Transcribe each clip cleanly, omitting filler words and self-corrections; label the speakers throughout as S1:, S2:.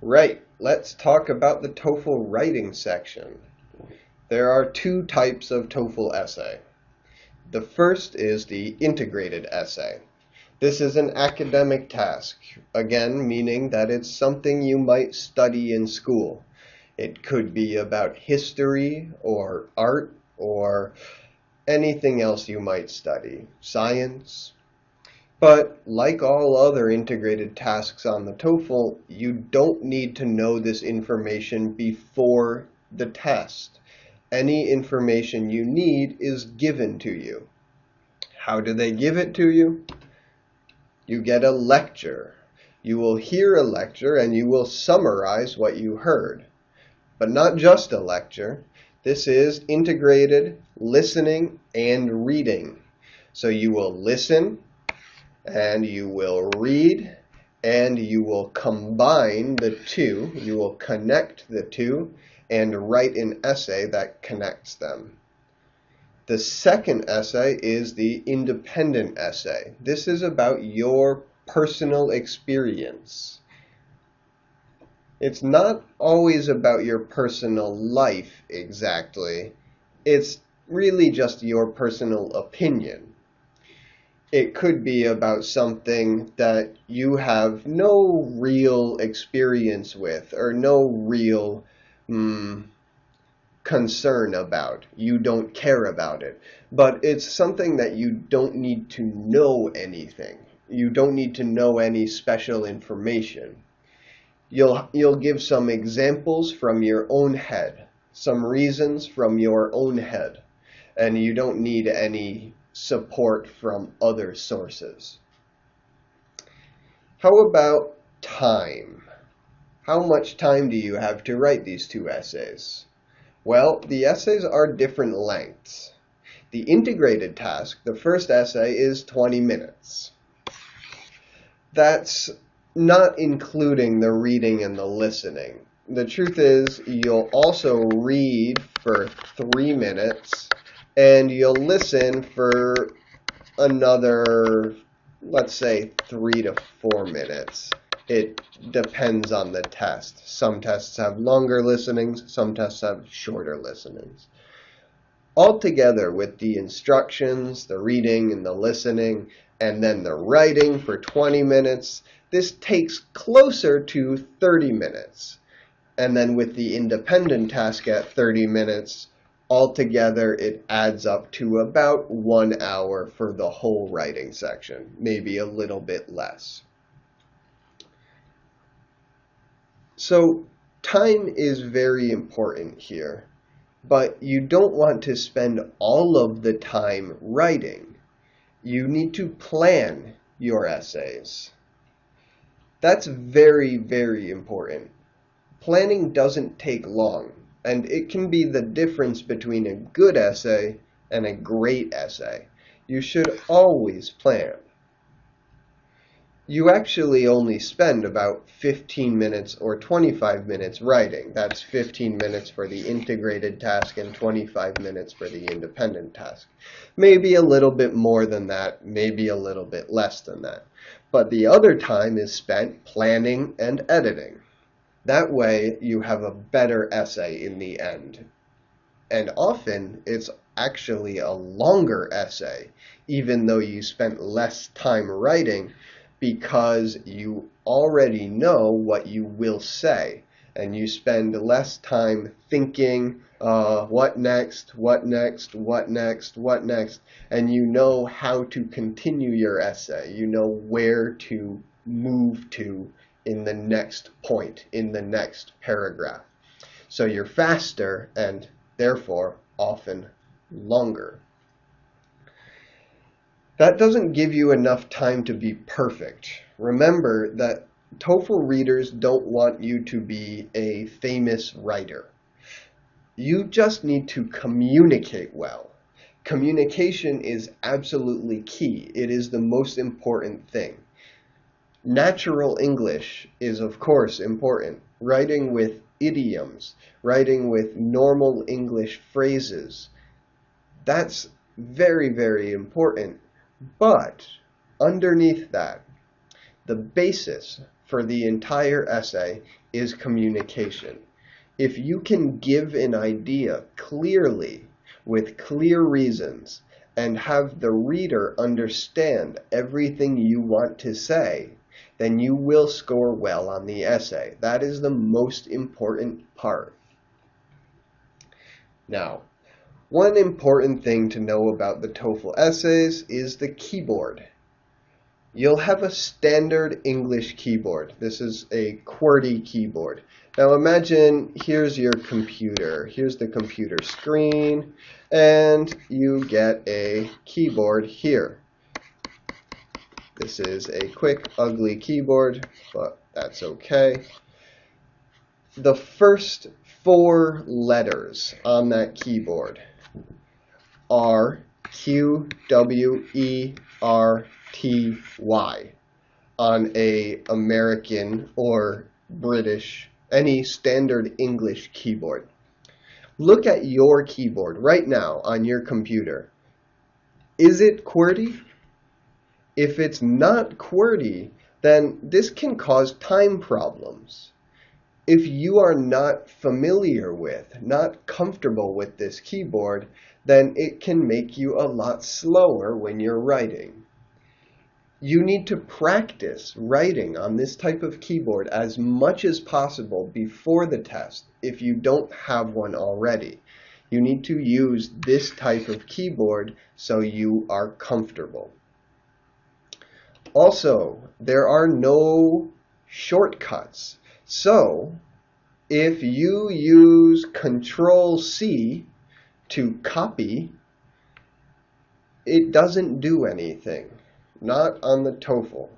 S1: Right, let's talk about the TOEFL writing section. There are two types of TOEFL essay. The first is the integrated essay. This is an academic task, again meaning that it's something you might study in school. It could be about history or art or anything else you might study, science. But like all other integrated tasks on the TOEFL, you don't need to know this information before the test. Any information you need is given to you. How do they give it to you? You get a lecture. You will hear a lecture and you will summarize what you heard. But not just a lecture. This is integrated listening and reading. So you will listen, and you will read, and you will combine the two, you will connect the two, and write an essay that connects them. The second essay is the independent essay. This is about your personal experience. It's not always about your personal life exactly. It's really just your personal opinion. It could be about something that you have no real experience with or no real concern about. You don't care about it. But it's something that you don't need to know anything. You don't need to know any special information. You'll give some examples from your own head, some reasons from your own head, and you don't need any support from other sources. How about time? How much time do you have to write these two essays? Well, the essays are different lengths. The integrated task, the first essay, is 20 minutes. That's not including the reading and the listening. The truth is, you'll also read for 3 minutes, and you'll listen for another, let's say, 3 to 4 minutes. It depends on the test. Some tests have longer listenings, some tests have shorter listenings. Altogether, with the instructions, the reading and the listening, and then the writing for 20 minutes, this takes closer to 30 minutes. And then with the independent task at 30 minutes, altogether it adds up to about 1 hour for the whole writing section, maybe a little bit less. So time is very important here, but you don't want to spend all of the time writing. You need to plan your essays. That's very, very important. Planning doesn't take long, and it can be the difference between a good essay and a great essay. You should always plan. You actually only spend about 15 minutes or 25 minutes writing. That's 15 minutes for the integrated task and 25 minutes for the independent task. Maybe a little bit more than that, maybe a little bit less than that. But the other time is spent planning and editing. That way you have a better essay in the end. And often it's actually a longer essay, even though you spent less time writing, because you already know what you will say, and you spend less time thinking, what next, what next, what next, what next, and you know how to continue your essay. You know where to move to in the next point, in the next paragraph. So you're faster and therefore often longer. That doesn't give you enough time to be perfect. Remember that TOEFL readers don't want you to be a famous writer. You just need to communicate well. Communication is absolutely key. It is the most important thing. Natural English is, of course, important. Writing with idioms, writing with normal English phrases, that's very, very important. But underneath that, the basis for the entire essay is communication. If you can give an idea clearly with clear reasons and have the reader understand everything you want to say, then you will score well on the essay. That is the most important part. Now, one important thing to know about the TOEFL essays is the keyboard. You'll have a standard English keyboard. This is a QWERTY keyboard. Now imagine here's your computer. Here's the computer screen, and you get a keyboard here. This is a quick, ugly keyboard, but that's okay. The first 4 letters on that keyboard are Q, W, E, R, T, Y on a American or British, any standard English keyboard. Look at your keyboard right now on your computer. Is it QWERTY? If it's not QWERTY, then this can cause time problems. If you are not familiar with, not comfortable with this keyboard, then it can make you a lot slower when you're writing. You need to practice writing on this type of keyboard as much as possible before the test if you don't have one already. You need to use this type of keyboard so you are comfortable. Also, there are no shortcuts. So, if you use Control-C to copy, it doesn't do anything. Not on the TOEFL.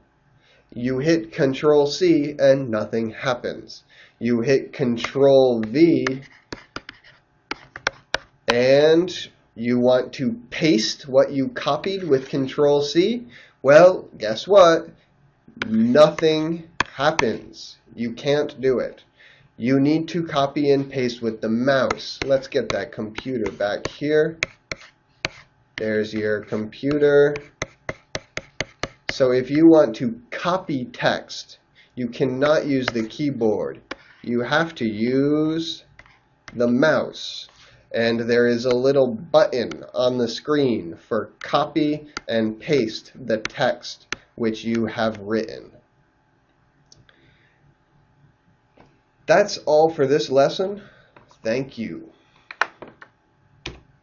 S1: You hit Control-C and nothing happens. You hit Control-V and you want to paste what you copied with Control-C. Well, guess what? Nothing happens. You can't do it. You need to copy and paste with the mouse. Let's get that computer back here. There's your computer. So if you want to copy text, you cannot use the keyboard. You have to use the mouse. And there is a little button on the screen for copy and paste the text which you have written. That's all for this lesson. Thank you.